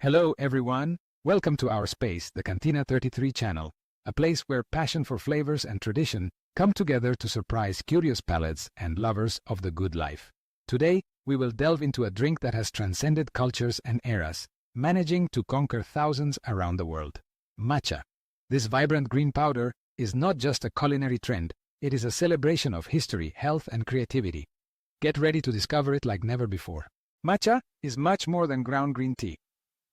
Hello everyone, welcome to our space, the Cantina 33 channel, a place where passion for flavors and tradition come together to surprise curious palates and lovers of the good life. Today, we will delve into a drink that has transcended cultures and eras, managing to conquer thousands around the world. Matcha. This vibrant green powder is not just a culinary trend, it is a celebration of history, health, and creativity. Get ready to discover it like never before. Matcha is much more than ground green tea.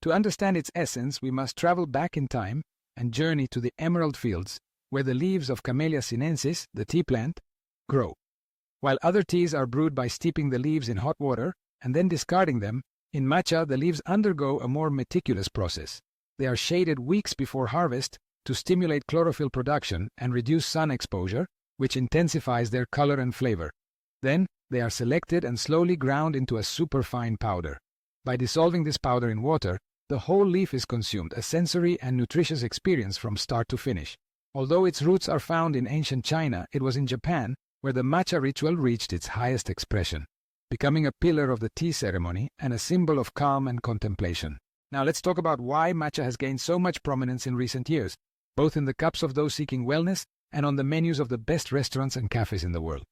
To understand its essence, we must travel back in time and journey to the emerald fields, where the leaves of Camellia sinensis, the tea plant, grow. While other teas are brewed by steeping the leaves in hot water and then discarding them, in matcha the leaves undergo a more meticulous process. They are shaded weeks before harvest to stimulate chlorophyll production and reduce sun exposure, which intensifies their color and flavor. Then, they are selected and slowly ground into a superfine powder. By dissolving this powder in water, the whole leaf is consumed, a sensory and nutritious experience from start to finish. Although its roots are found in ancient China, it was in Japan where the matcha ritual reached its highest expression, becoming a pillar of the tea ceremony and a symbol of calm and contemplation. Now let's talk about why matcha has gained so much prominence in recent years, both in the cups of those seeking wellness and on the menus of the best restaurants and cafes in the world.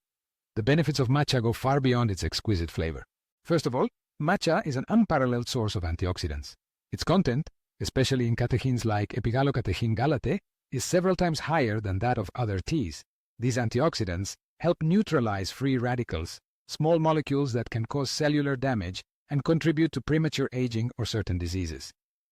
The benefits of matcha go far beyond its exquisite flavor. First of all, matcha is an unparalleled source of antioxidants. Its content, especially in catechins like epigallocatechin galate, is several times higher than that of other teas. These antioxidants help neutralize free radicals, small molecules that can cause cellular damage and contribute to premature aging or certain diseases.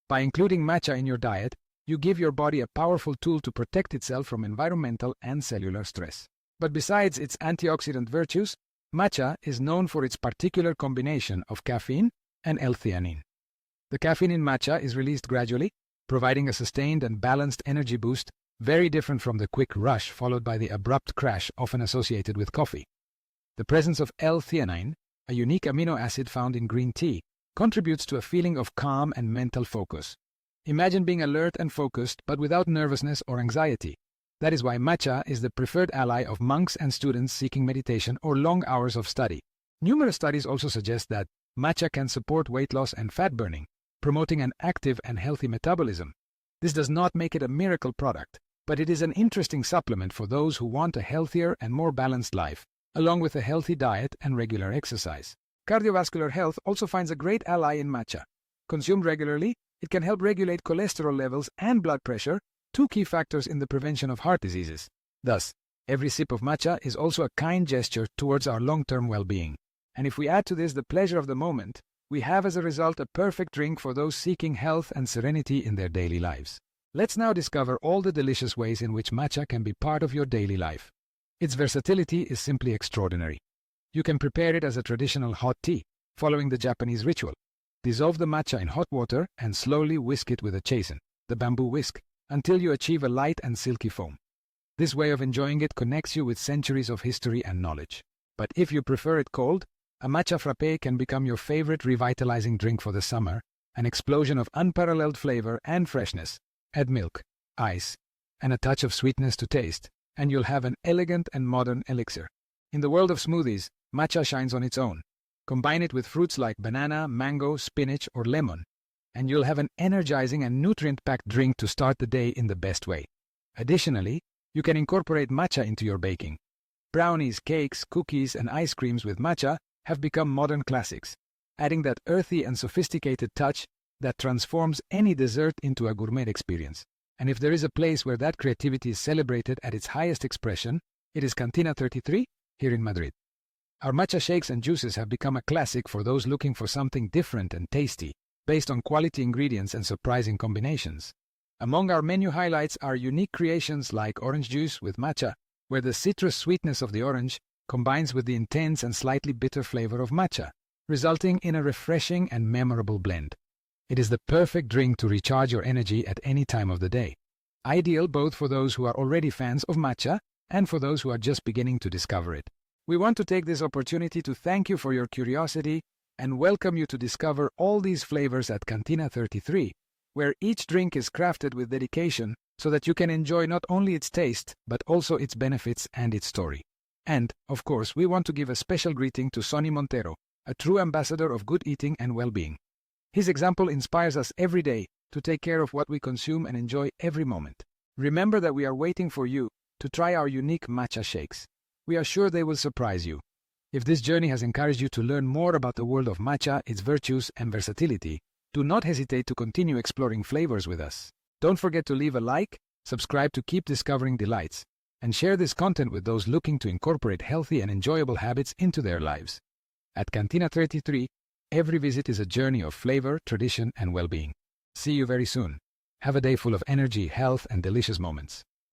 By including matcha in your diet, you give your body a powerful tool to protect itself from environmental and cellular stress. But besides its antioxidant virtues, matcha is known for its particular combination of caffeine and L-theanine. The caffeine in matcha is released gradually, providing a sustained and balanced energy boost, very different from the quick rush followed by the abrupt crash often associated with coffee. The presence of L-theanine, a unique amino acid found in green tea, contributes to a feeling of calm and mental focus. Imagine being alert and focused, but without nervousness or anxiety. That is why matcha is the preferred ally of monks and students seeking meditation or long hours of study. Numerous studies also suggest that matcha can support weight loss and fat burning, promoting an active and healthy metabolism. This does not make it a miracle product, but it is an interesting supplement for those who want a healthier and more balanced life, along with a healthy diet and regular exercise. Cardiovascular health also finds a great ally in matcha. Consumed regularly, it can help regulate cholesterol levels and blood pressure, two key factors in the prevention of heart diseases. Thus, every sip of matcha is also a kind gesture towards our long-term well-being. And if we add to this the pleasure of the moment, we have as a result a perfect drink for those seeking health and serenity in their daily lives. Let's now discover all the delicious ways in which matcha can be part of your daily life. Its versatility is simply extraordinary. You can prepare it as a traditional hot tea, following the Japanese ritual. Dissolve the matcha in hot water and slowly whisk it with a chasen, the bamboo whisk, until you achieve a light and silky foam. This way of enjoying it connects you with centuries of history and knowledge. But if you prefer it cold, a matcha frappe can become your favorite revitalizing drink for the summer, an explosion of unparalleled flavor and freshness. Add milk, ice, and a touch of sweetness to taste, and you'll have an elegant and modern elixir. In the world of smoothies, matcha shines on its own. Combine it with fruits like banana, mango, spinach, or lemon, and you'll have an energizing and nutrient-packed drink to start the day in the best way. Additionally, you can incorporate matcha into your baking. Brownies, cakes, cookies, and ice creams with matcha have become modern classics, adding that earthy and sophisticated touch that transforms any dessert into a gourmet experience. And if there is a place where that creativity is celebrated at its highest expression, it is Cantina 33 here in Madrid. Our matcha shakes and juices have become a classic for those looking for something different and tasty, based on quality ingredients and surprising combinations. Among our menu highlights are unique creations like orange juice with matcha, where the citrus sweetness of the orange combines with the intense and slightly bitter flavor of matcha, resulting in a refreshing and memorable blend. It is the perfect drink to recharge your energy at any time of the day, ideal both for those who are already fans of matcha and for those who are just beginning to discover it. We want to take this opportunity to thank you for your curiosity and welcome you to discover all these flavors at Cantina 33, where each drink is crafted with dedication so that you can enjoy not only its taste, but also its benefits and its story. And, of course, we want to give a special greeting to Sonny Montero, a true ambassador of good eating and well-being. His example inspires us every day to take care of what we consume and enjoy every moment. Remember that we are waiting for you to try our unique matcha shakes. We are sure they will surprise you. If this journey has encouraged you to learn more about the world of matcha, its virtues and versatility, do not hesitate to continue exploring flavors with us. Don't forget to leave a like, subscribe to keep discovering delights, and share this content with those looking to incorporate healthy and enjoyable habits into their lives. At Cantina 33, every visit is a journey of flavor, tradition, and well-being. See you very soon. Have a day full of energy, health, and delicious moments.